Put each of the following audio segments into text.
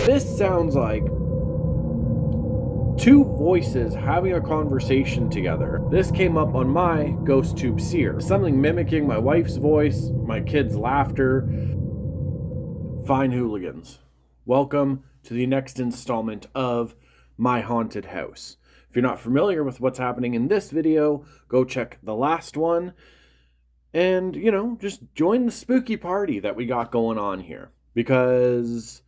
This sounds like two voices having a conversation together. This came up on my GhostTube seer. Something mimicking my wife's voice, my kids' laughter. Fine hooligans. Welcome to the next installment of My Haunted House. If you're not familiar with what's happening in this video, go check the last one. And, just join the spooky party that we got going on here. Because,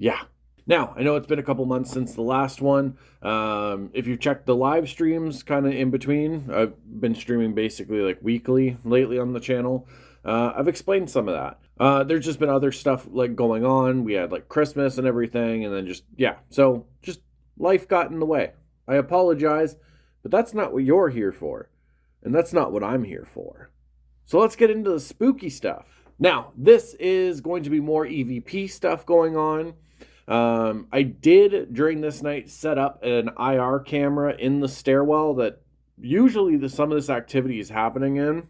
yeah. Now, I know it's been a couple months since the last one. If you've checked the live streams kind of in between, I've been streaming basically like weekly lately on the channel. I've explained some of that. There's just been other stuff like going on. We had like Christmas and everything, and then so life got in the way. I apologize, but that's not what you're here for, and that's not what I'm here for. So let's get into the spooky stuff. Now, this is going to be more EVP stuff going on. I did, during this night, set up an IR camera in the stairwell that usually some of this activity is happening in.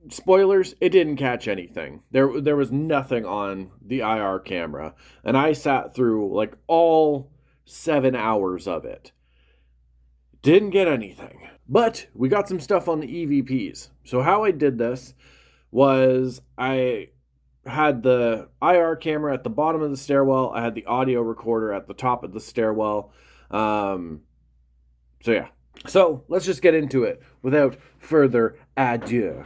Spoilers, it didn't catch anything. There was nothing on the IR camera, and I sat through like all 7 hours of it. Didn't get anything. But we got some stuff on the EVPs. So how I did this was I had the IR camera at the bottom of the stairwell. I had the audio recorder at the top of the stairwell. So let's just get into it without further ado.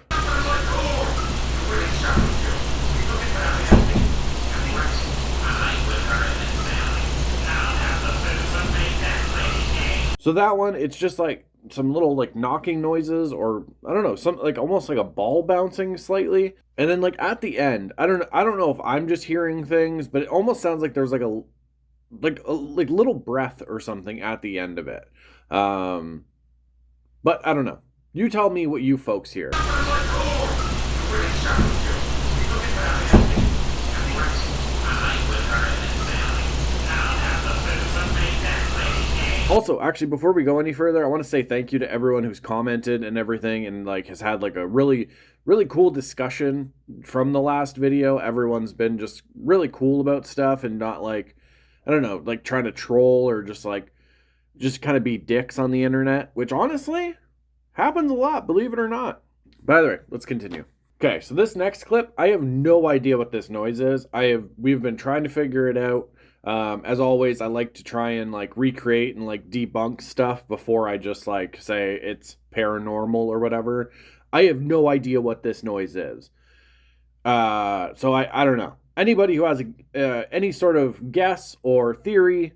So that one, it's just like some little like knocking noises, or I don't know, some like almost like a ball bouncing slightly. And then like at the end, I don't know if I'm just hearing things, but it almost sounds like there's like a little breath or something at the end of it. But I don't know. You tell me what you folks hear. Also, actually, before we go any further, I want to say thank you to everyone who's commented and everything, and like has had like a really, really cool discussion from the last video. Everyone's been just really cool about stuff and not like, I don't know, like trying to troll or just kind of be dicks on the internet, which honestly happens a lot, believe it or not. By the way, let's continue. Okay, so this next clip, I have no idea what this noise is. We've been trying to figure it out. As always, I like to try and like recreate and like debunk stuff before I just like say it's paranormal or whatever. I have no idea what this noise is. So I don't know. Anybody who has any sort of guess or theory,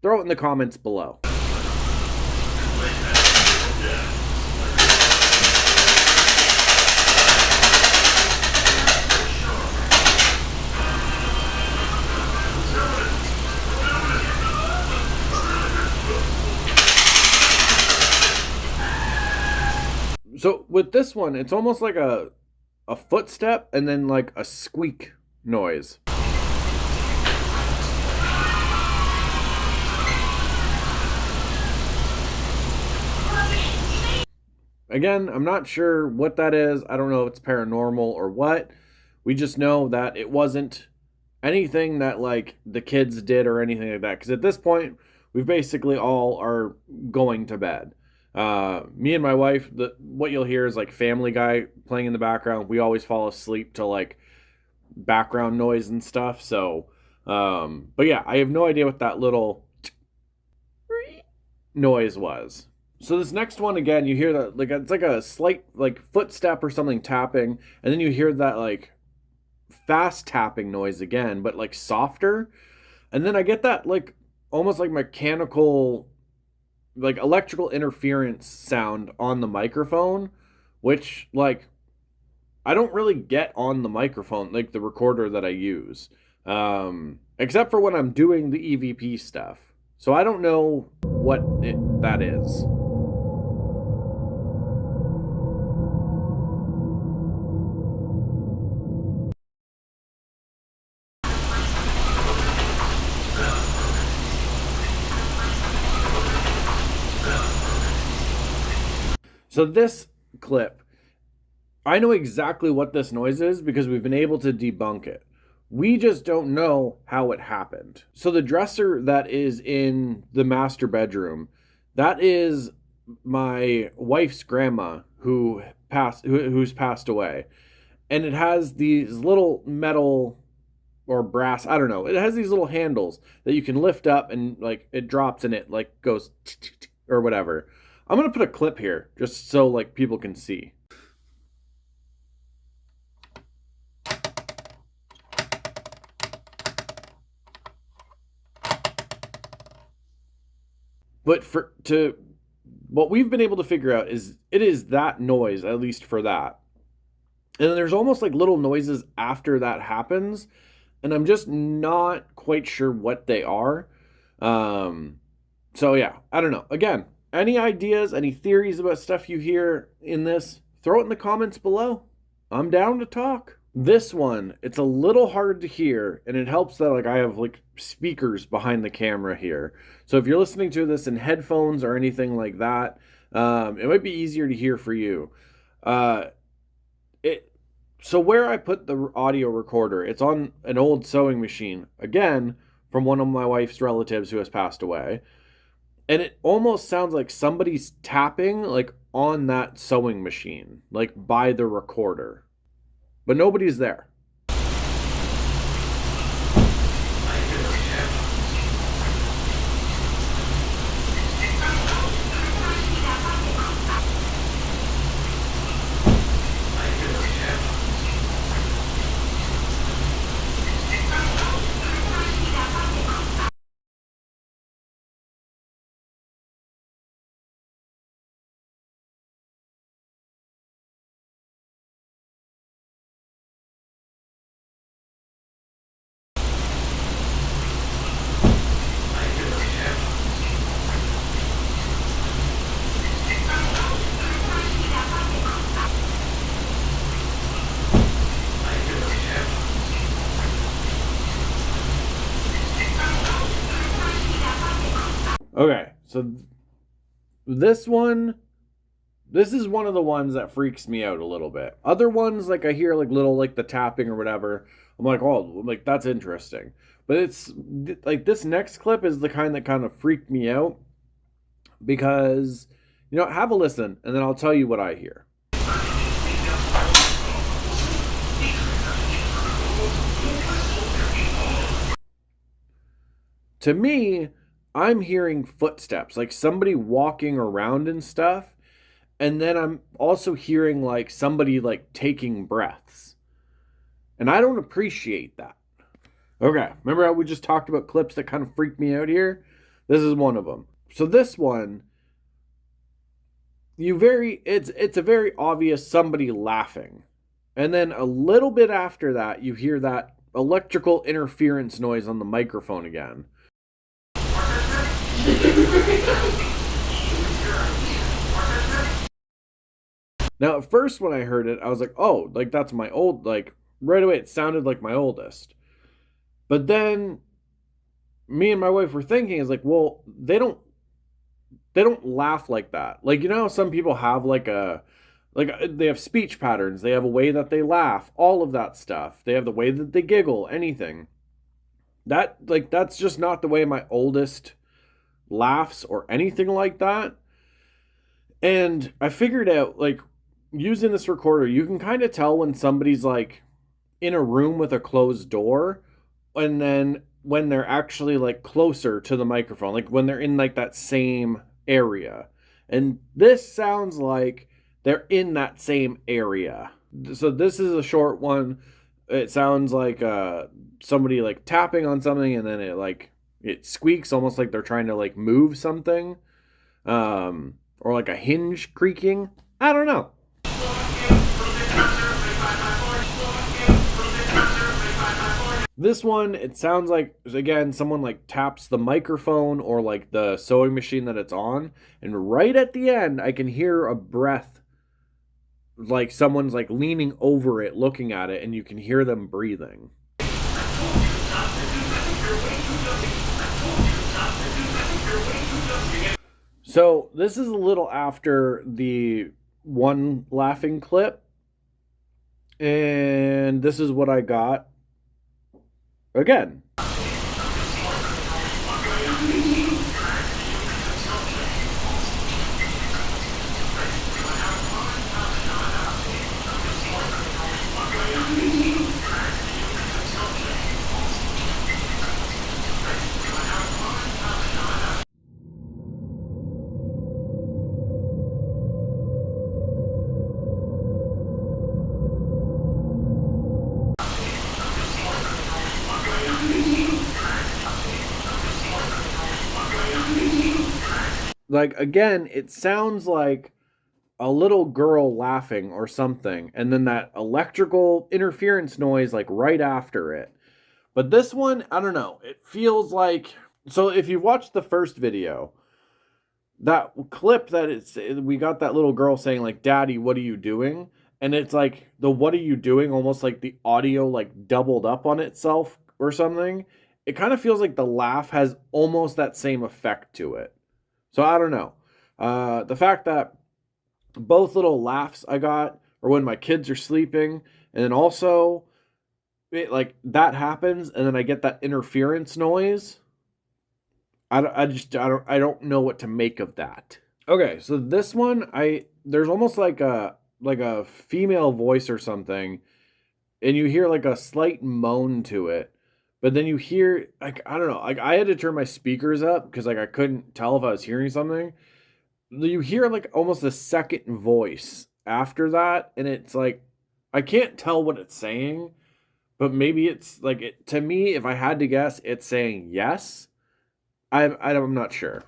throw it in the comments below. So with this one, it's almost like a footstep and then like a squeak noise. Again, I'm not sure what that is. I don't know if it's paranormal or what. We just know that it wasn't anything that like the kids did or anything like that. Because at this point, we've basically all are going to bed. Me and my wife, what you'll hear is like Family Guy playing in the background. We always fall asleep to like background noise and stuff. So, but yeah, I have no idea what that little noise was. So this next one, again, you hear that like it's like a slight like footstep or something tapping, and then you hear that like fast tapping noise again, but like softer. And then I get that like almost like mechanical, like electrical interference sound on the microphone, which like I don't really get on the microphone, like the recorder that I use, except for when I'm doing the EVP stuff. So I don't know what that is. So this clip, I know exactly what this noise is because we've been able to debunk it. We just don't know how it happened. So the dresser that is in the master bedroom, that is my wife's grandma who's passed away. And it has these little metal or brass, I don't know. It has these little handles that you can lift up and like it drops and it like goes or whatever. I'm going to put a clip here just so like people can see. But what we've been able to figure out is it is that noise, at least for that. And then there's almost like little noises after that happens, and I'm just not quite sure what they are. So yeah, I don't know. Again, any ideas, any theories about stuff you hear in this, throw it in the comments below. I'm down to talk. This one, it's a little hard to hear, and it helps that like I have like speakers behind the camera here. So if you're listening to this in headphones or anything like that, it might be easier to hear for you. So where I put the audio recorder, it's on an old sewing machine, again, from one of my wife's relatives who has passed away. And it almost sounds like somebody's tapping like on that sewing machine, like by the recorder. But nobody's there. Okay, so this is one of the ones that freaks me out a little bit. Other ones, like I hear like little like the tapping or whatever, I'm like, oh, like that's interesting. But it's like this next clip is the kind that kind of freaked me out because, have a listen and then I'll tell you what I hear. To me, I'm hearing footsteps, like somebody walking around and stuff. And then I'm also hearing like somebody like taking breaths. And I don't appreciate that. Okay, remember how we just talked about clips that kind of freak me out here? This is one of them. So this one, it's a very obvious somebody laughing. And then a little bit after that, you hear that electrical interference noise on the microphone again. Now, at first when I heard it, I was like, oh, like that's my old, like right away it sounded like my oldest. But then me and my wife were thinking is like, well, they don't laugh like that. Like, how some people have like they have speech patterns, they have a way that they laugh, all of that stuff. They have the way that they giggle, anything. That's just not the way my oldest laughs or anything like that. And I figured out like using this recorder, you can kind of tell when somebody's like in a room with a closed door and then when they're actually like closer to the microphone, like when they're in like that same area. And this sounds like they're in that same area. So this is a short one. It sounds like somebody like tapping on something and then it squeaks almost like they're trying to like move something. Or like a hinge creaking. I don't know. This one, it sounds like, again, someone like taps the microphone or like the sewing machine that it's on. And right at the end, I can hear a breath. Like someone's like leaning over it, looking at it, and you can hear them breathing. So this is a little after the one laughing clip. And this is what I got. Again. Like, again, it sounds like a little girl laughing or something, and then that electrical interference noise, like, right after it. But this one, I don't know. It feels like. So if you watched the first video, that clip we got that little girl saying, like, "Daddy, what are you doing?" And it's like the "what are you doing" almost like the audio like doubled up on itself or something. It kind of feels like the laugh has almost that same effect to it. So I don't know. The fact that both little laughs I got are when my kids are sleeping, and then also like that happens, and then I get that interference noise. I don't know what to make of that. Okay, so this one there's almost like a female voice or something, and you hear like a slight moan to it. But then you hear like I don't know, like I had to turn my speakers up because like I couldn't tell if I was hearing something. You hear like almost a second voice after that, and it's like I can't tell what it's saying, but maybe it's like it to me, if I had to guess, it's saying yes. I'm not sure.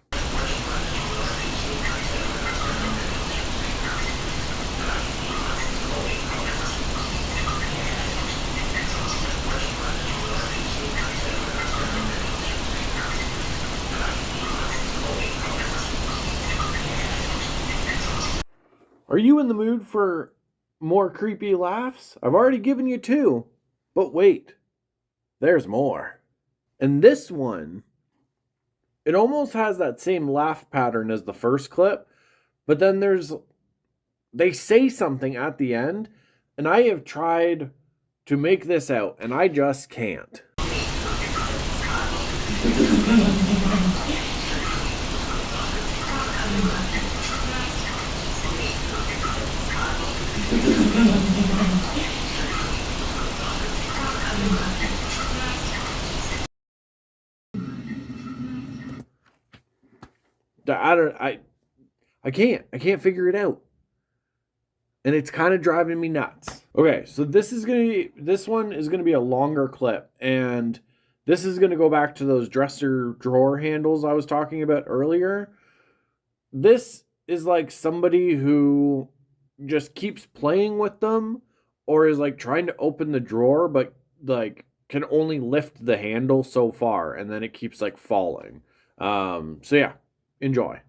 Are you in the mood for more creepy laughs? I've already given you two. But wait, there's more. And this one, it almost has that same laugh pattern as the first clip, but then they say something at the end, and I have tried to make this out, and I just can't. I can't figure it out. And it's kind of driving me nuts. Okay, so this one is gonna be a longer clip, and this is gonna go back to those dresser drawer handles I was talking about earlier. This is like somebody who just keeps playing with them, or is like trying to open the drawer, but like can only lift the handle so far, and then it keeps like falling. So yeah, enjoy.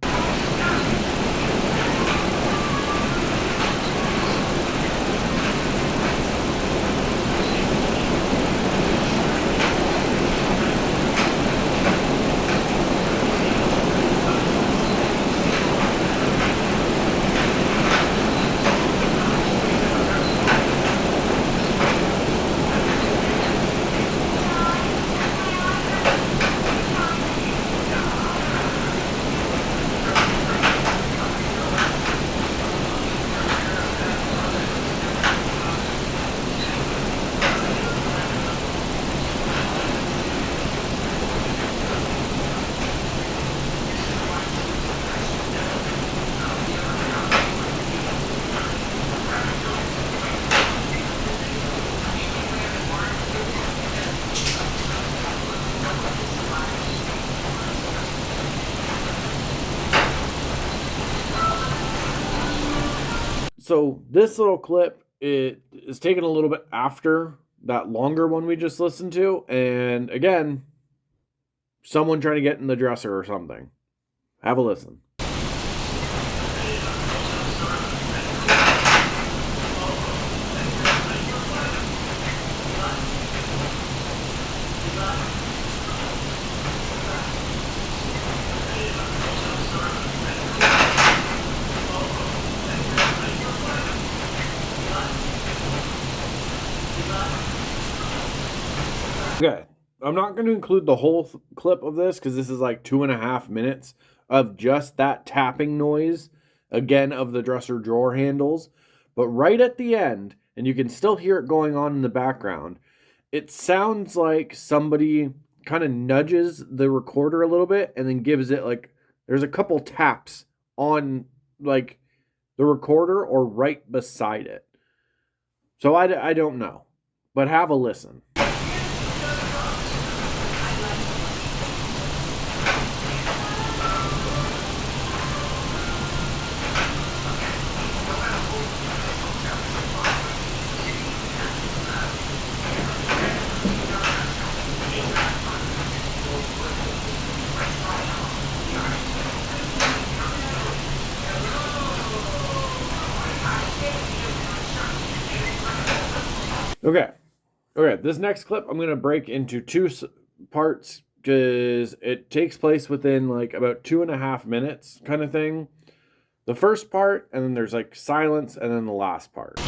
So this little clip it is taken a little bit after that longer one we just listened to, and again, someone trying to get in the dresser or something. Have a listen. Okay, I'm not going to include the whole clip of this because this is like 2.5 minutes of just that tapping noise, again, of the dresser drawer handles. But right at the end, and you can still hear it going on in the background, it sounds like somebody kind of nudges the recorder a little bit and then gives it like, there's a couple taps on like the recorder or right beside it. So I don't know, but have a listen. Okay. Okay, this next clip I'm going to break into two parts because it takes place within like about 2.5 minutes kind of thing. The first part, and then there's like silence, and then the last part.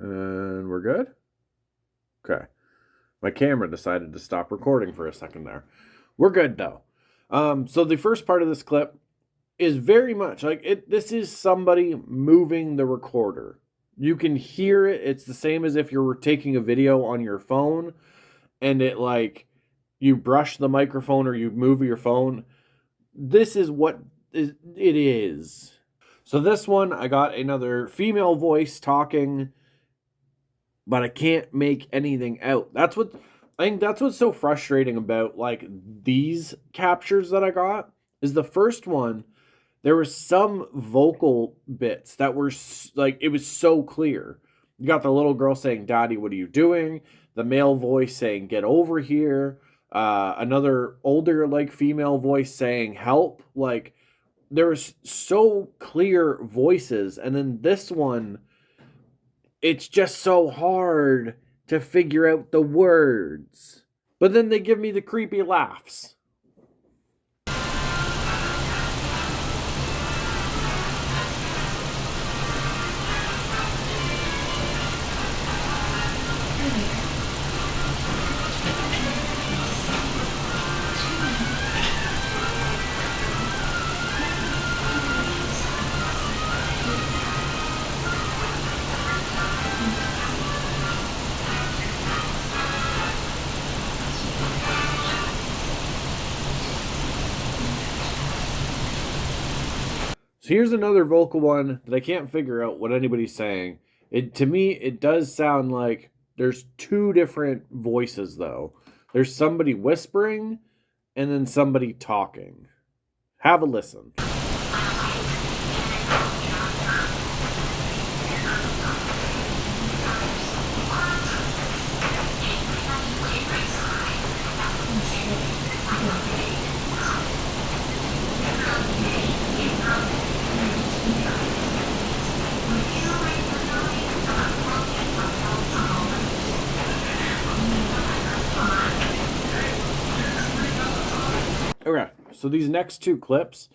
And we're good? Okay. My camera decided to stop recording for a second there. We're good though. So the first part of this clip is very much like it. This is somebody moving the recorder. You can hear it. It's the same as if you're taking a video on your phone and it like you brush the microphone or you move your phone. This is what it is. So this one, I got another female voice talking, but I can't make anything out. I think that's what's so frustrating about like these captures that I got is the first one. There were some vocal bits that were like it was so clear. You got the little girl saying, "Daddy, what are you doing?" The male voice saying, "Get over here." Another older like female voice saying, "Help!" Like there was so clear voices, and then this one, it's just so hard to figure out the words. But then they give me the creepy laughs. So here's another vocal one that I can't figure out what anybody's saying. It to me it does sound like there's two different voices though. There's somebody whispering and then somebody talking. Have a listen. So these next two clips,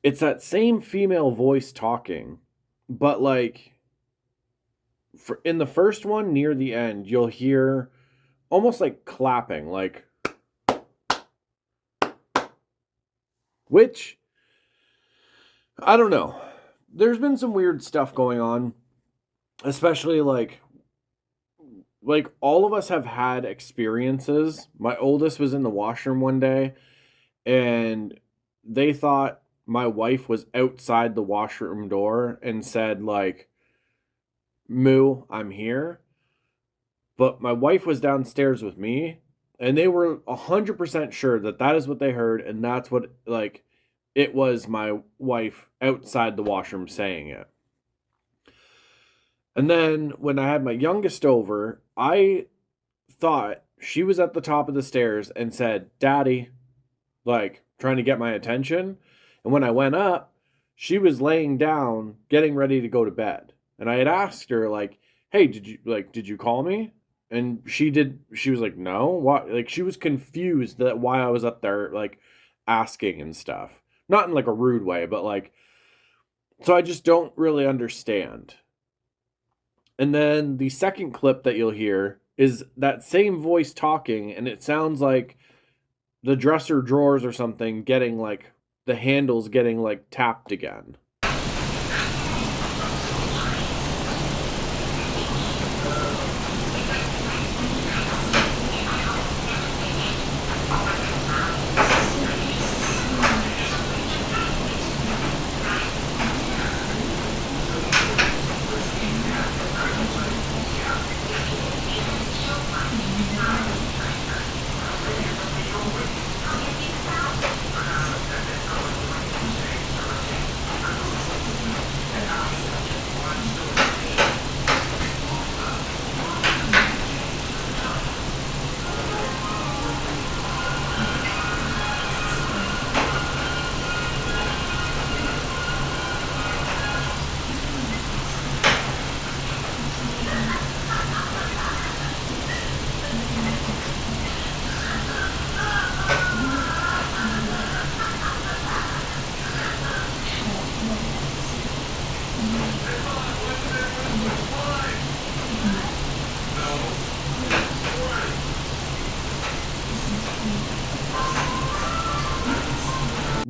it's that same female voice talking, but like in the first one near the end, you'll hear almost like clapping, like, which I don't know. There's been some weird stuff going on, especially like all of us have had experiences. My oldest was in the washroom one day and they thought my wife was outside the washroom door and said like, "Moo, I'm here." But my wife was downstairs with me and they were 100% sure that that is what they heard and that's what like it was my wife outside the washroom saying it. And then when I had my youngest over, I thought she was at the top of the stairs and said, "Daddy," like trying to get my attention. And when I went up, she was laying down, getting ready to go to bed. And I had asked her, like, "Hey, did you call me?" And she was like, "No." What? Like, she was confused that why I was up there, like, asking and stuff. Not in like a rude way, but like, so I just don't really understand. And then the second clip that you'll hear is that same voice talking, and it sounds like the dresser drawers or something getting like the handles getting like tapped again.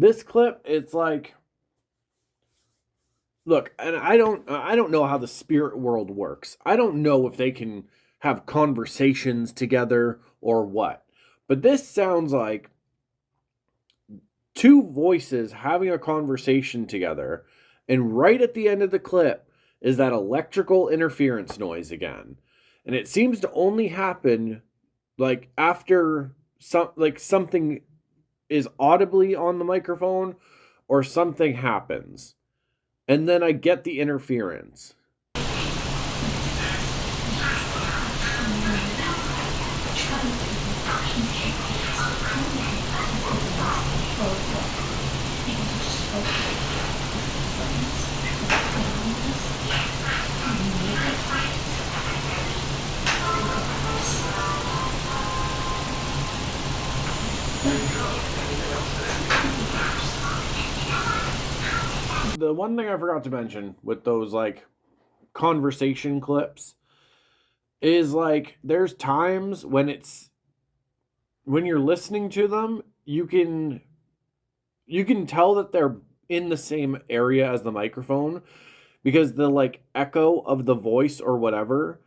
This clip, it's like, look, and I don't know how the spirit world works. I don't know if they can have conversations together or what. But this sounds like two voices having a conversation together, and right at the end of the clip is that electrical interference noise again. And it seems to only happen like after something is audibly on the microphone or something happens. And then I get the interference. The one thing I forgot to mention with those like conversation clips is like there's times when you're listening to them, you can tell that they're in the same area as the microphone because the like echo of the voice or whatever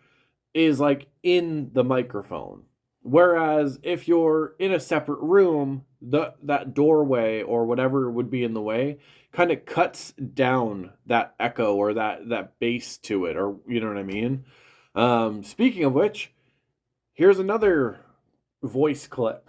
is like in the microphone. Whereas if you're in a separate room, that doorway or whatever would be in the way kind of cuts down that echo or that bass to it, or you know what I mean? Speaking of which, here's another voice clip.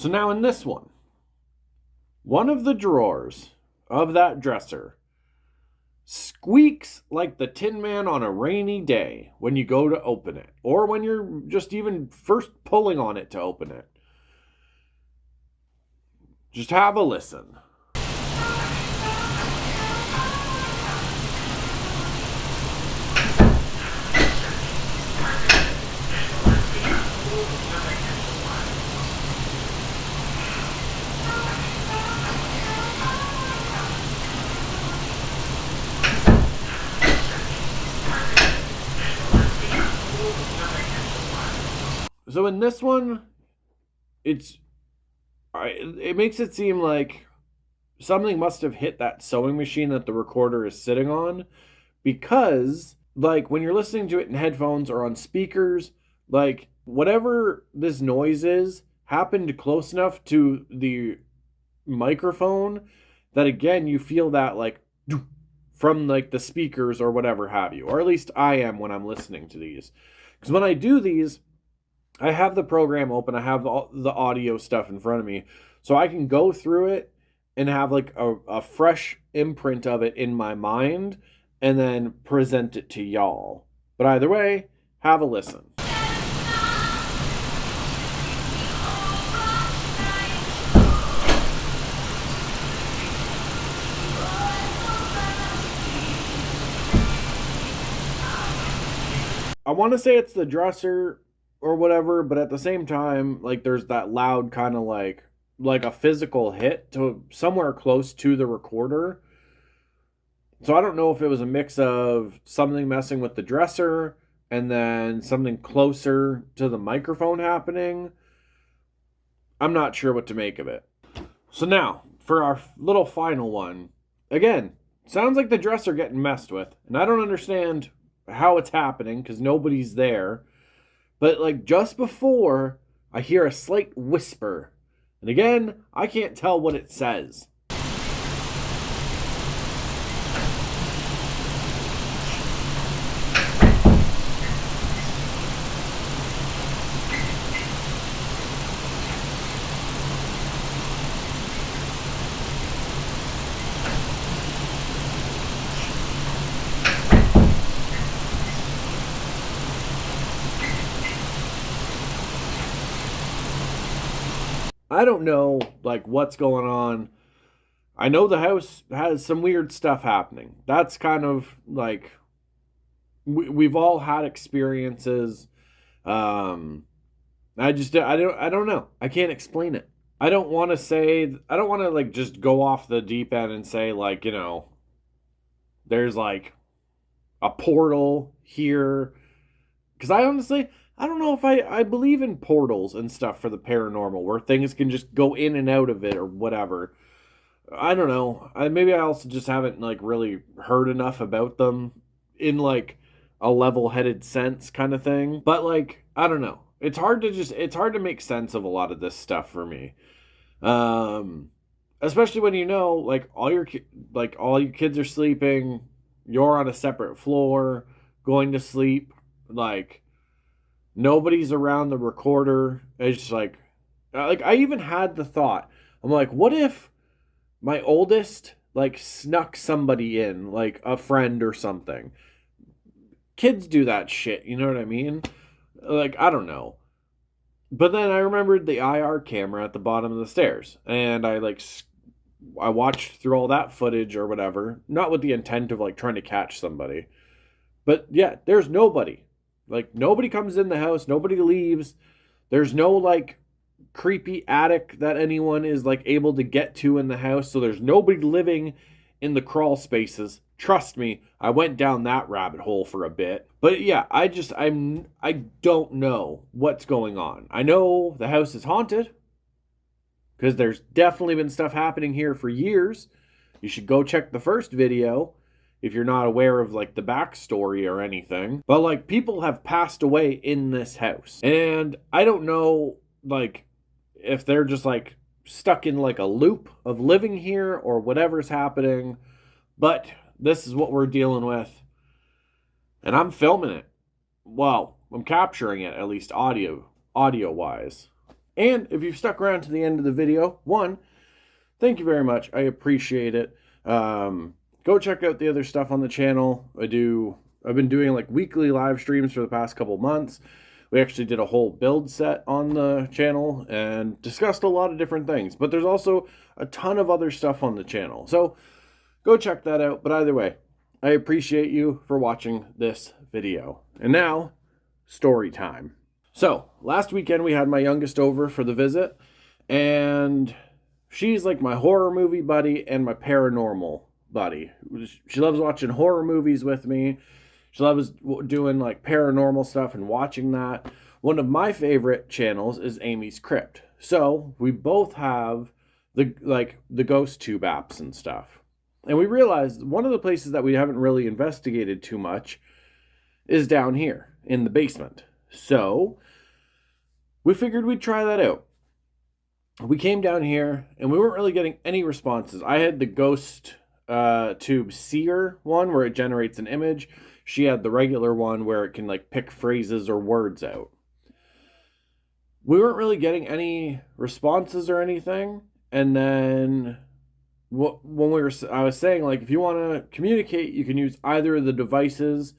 So now in this one of the drawers of that dresser squeaks like the Tin Man on a rainy day when you go to open it, or when you're just even first pulling on it to open it. Just have a listen. So in this one, it makes it seem like something must have hit that sewing machine that the recorder is sitting on, because like when you're listening to it in headphones or on speakers, like whatever this noise is happened close enough to the microphone that again you feel that like from like the speakers or whatever have you, or at least I am when I'm listening to these, because when I do these I have the program open, I have all the audio stuff in front of me, so I can go through it and have like a fresh imprint of it in my mind and then present it to y'all. But either way, have a listen. I want to say it's the dresser or whatever, but at the same time, like there's that loud kind of like a physical hit to somewhere close to the recorder. So I don't know if it was a mix of something messing with the dresser and then something closer to the microphone happening. I'm not sure what to make of it. So now, for our little final one, again, sounds like the dresser getting messed with, and I don't understand how it's happening because nobody's there. But like just before, I hear a slight whisper. And again, I can't tell what it says. I don't know, like, what's going on. I know the house has some weird stuff happening. That's kind of like we've all had experiences. Um, I don't know. I can't explain it. I don't want to like just go off the deep end and say like, there's like a portal here. Because I don't know if I believe in portals and stuff for the paranormal where things can just go in and out of it or whatever. I don't know. Maybe I also just haven't like really heard enough about them in like a level-headed sense kind of thing. But like, I don't know. It's hard to make sense of a lot of this stuff for me. Especially when like all your kids are sleeping, you're on a separate floor going to sleep, like nobody's around the recorder. It's just like I even had the thought. I'm like, what if my oldest like snuck somebody in, like a friend or something? Kids do that shit, you know what I mean? Like, I don't know. But then I remembered the IR camera at the bottom of the stairs, and I watched through all that footage or whatever, not with the intent of like trying to catch somebody. But yeah, there's nobody. Like nobody comes in the house, nobody leaves. There's no like creepy attic that anyone is like able to get to in the house. So there's nobody living in the crawl spaces. Trust me, I went down that rabbit hole for a bit. But yeah, I don't know what's going on. I know the house is haunted because there's definitely been stuff happening here for years. You should go check the first video if you're not aware of like the backstory or anything. But like people have passed away in this house. And I don't know like if they're just like stuck in like a loop of living here or whatever's happening. But this is what we're dealing with. And I'm filming it. Well, I'm capturing it, at least audio wise. And if you've stuck around to the end of the video, one, thank you very much. I appreciate it. Go check out the other stuff on the channel. I've been doing like weekly live streams for the past couple months. We actually did a whole build set on the channel and discussed a lot of different things. But there's also a ton of other stuff on the channel. So go check that out. But either way, I appreciate you for watching this video. And now, story time. So last weekend we had my youngest over for the visit. And she's like my horror movie buddy and my paranormal buddy. She loves watching horror movies with me. She loves doing like paranormal stuff and watching that. One of my favorite channels is Amy's Crypt. So we both have the ghost tube apps and stuff. And we realized one of the places that we haven't really investigated too much is down here in the basement. So we figured we'd try that out. We came down here and we weren't really getting any responses. I had the ghost tube seer one where it generates an image. She had the regular one where it can like pick phrases or words out. We weren't really getting any responses or anything. And then I was saying, like, if you want to communicate, you can use either of the devices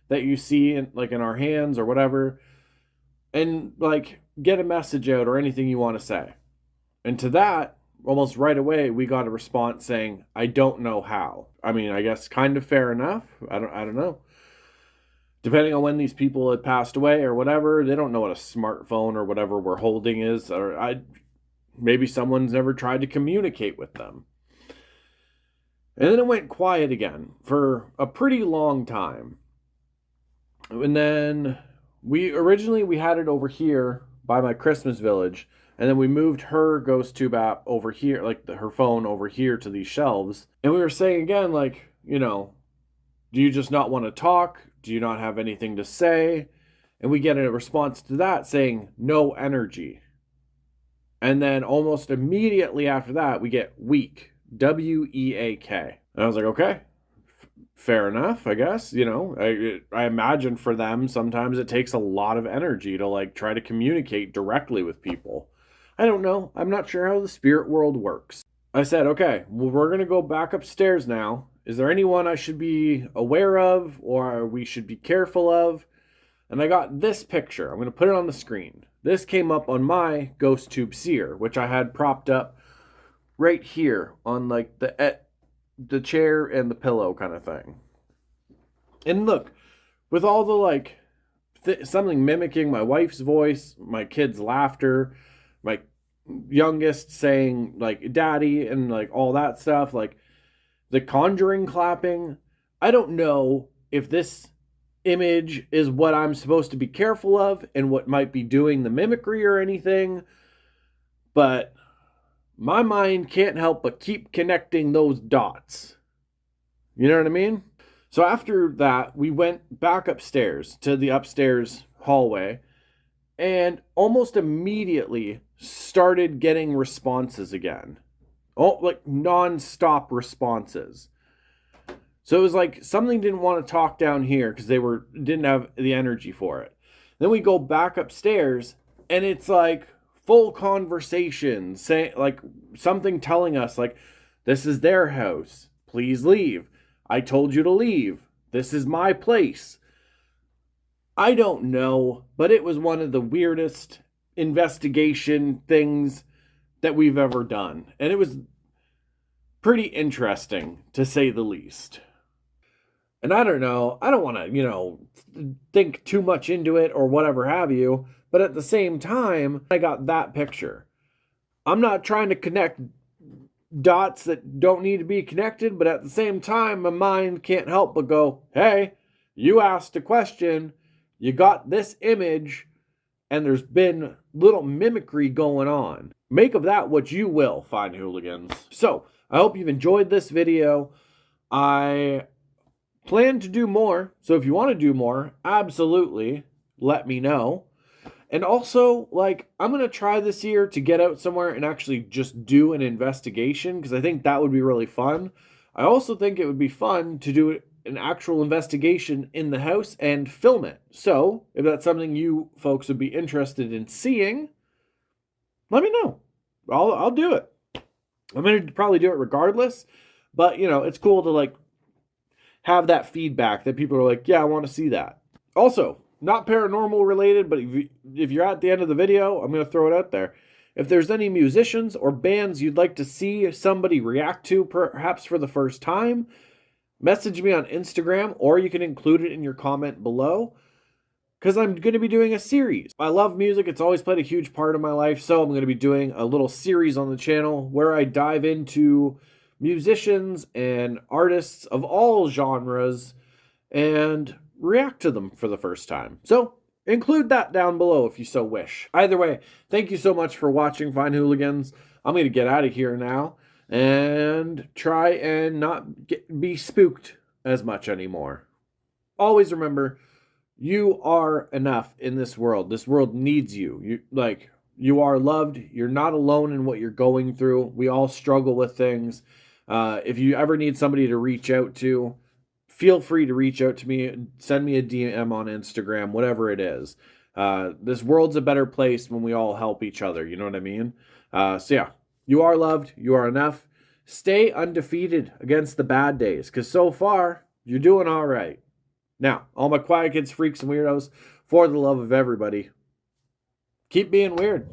that you see in our hands or whatever, and like get a message out or anything you want to say. And to that, almost right away, we got a response saying, I don't know how. I mean, I guess kind of fair enough. I don't know. Depending on when these people had passed away or whatever, they don't know what a smartphone or whatever we're holding is. Or maybe someone's never tried to communicate with them. And then it went quiet again for a pretty long time. And then we had it over here by my Christmas village. And then we moved her ghost tube app over here, like her phone over here to these shelves. And we were saying again, like, you know, do you just not want to talk? Do you not have anything to say? And we get a response to that saying, no energy. And then almost immediately after that, we get weak, W-E-A-K. And I was like, okay, fair enough, I guess. You know, I imagine for them, sometimes it takes a lot of energy to like try to communicate directly with people. I don't know. I'm not sure how the spirit world works. I said, okay, well, we're going to go back upstairs now. Is there anyone I should be aware of or we should be careful of? And I got this picture. I'm going to put it on the screen. This came up on my ghost tube seer, which I had propped up right here on like the chair and the pillow kind of thing. And look, with all the like something mimicking my wife's voice, my kids' laughter, my youngest saying like daddy and like all that stuff, like the conjuring clapping. I don't know if this image is what I'm supposed to be careful of and what might be doing the mimicry or anything, but my mind can't help but keep connecting those dots. You know what I mean? So after that, we went back upstairs to the upstairs hallway and almost immediately started getting responses again. Oh, like non-stop responses. So it was like something didn't want to talk down here because they didn't have the energy for it. Then we go back upstairs and it's like full conversation, saying like something telling us like, this is their house. Please leave. I told you to leave. This is my place. I don't know, but it was one of the weirdest investigation things that we've ever done. And it was pretty interesting, to say the least. And I don't know, I don't want to, think too much into it or whatever have you, but at the same time, I got that picture. I'm not trying to connect dots that don't need to be connected, but at the same time, my mind can't help but go, hey, you asked a question, you got this image, and there's been little mimicry going on. Make of that what you will, fine hooligans. So, I hope you've enjoyed this video. I plan to do more, so if you want to do more, absolutely let me know. And also, like, I'm going to try this year to get out somewhere and actually just do an investigation, because I think that would be really fun. I also think it would be fun to do an actual investigation in the house and film it. So, if that's something you folks would be interested in seeing, let me know. I'll do it. I'm going to probably do it regardless, but you know, it's cool to like have that feedback that people are like, yeah, I want to see that. Also, not paranormal related, but if you're at the end of the video, I'm going to throw it out there. If there's any musicians or bands you'd like to see somebody react to, perhaps for the first time, message me on Instagram, or you can include it in your comment below, because I'm going to be doing a series. I love music. It's always played a huge part of my life, so I'm going to be doing a little series on the channel where I dive into musicians and artists of all genres and react to them for the first time. So include that down below if you so wish. Either way, thank you so much for watching Fine Hooligans. I'm going to get out of here now and try and not be spooked as much anymore. Always remember, you are enough in this world. This world needs you. You are loved. You're not alone in what you're going through. We all struggle with things. If you ever need somebody to reach out to, feel free to reach out to me. Send me a DM on Instagram, whatever it is. This world's a better place when we all help each other. You know what I mean? So yeah, you are loved. You are enough. Stay undefeated against the bad days, because so far, you're doing all right. Now, all my quiet kids, freaks, and weirdos, for the love of everybody, keep being weird.